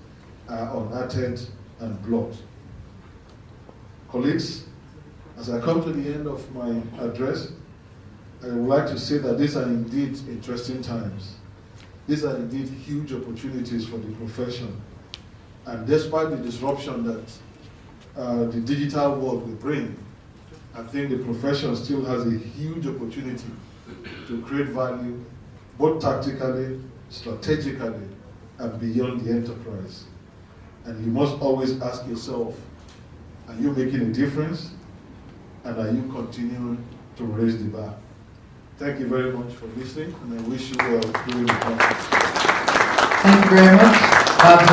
Speaker 5: are unattended and blocked? Colleagues, as I come to the end of my address, I would like to say that these are indeed interesting times. These are indeed huge opportunities for the profession. And despite the disruption that the digital world will bring, I think the profession still has a huge opportunity to create value, both tactically, strategically, and beyond the enterprise. And you must always ask yourself, are you making a difference? And are you continuing to raise the bar? Thank you very much for listening, and I wish you well during the conference.
Speaker 1: Thank you very much,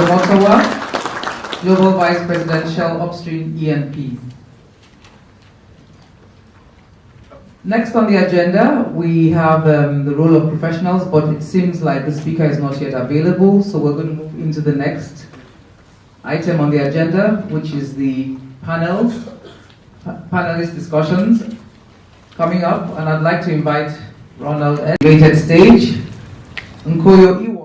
Speaker 1: Motowa, Global Vice President, Shell Upstream E&P. Next on the agenda, we have the role of professionals, but it seems like the speaker is not yet available, so we're going to move into the next item on the agenda, which is the panelist discussions coming up, and I'd like to invite Ronald at the stage. Nkoyo Iwo.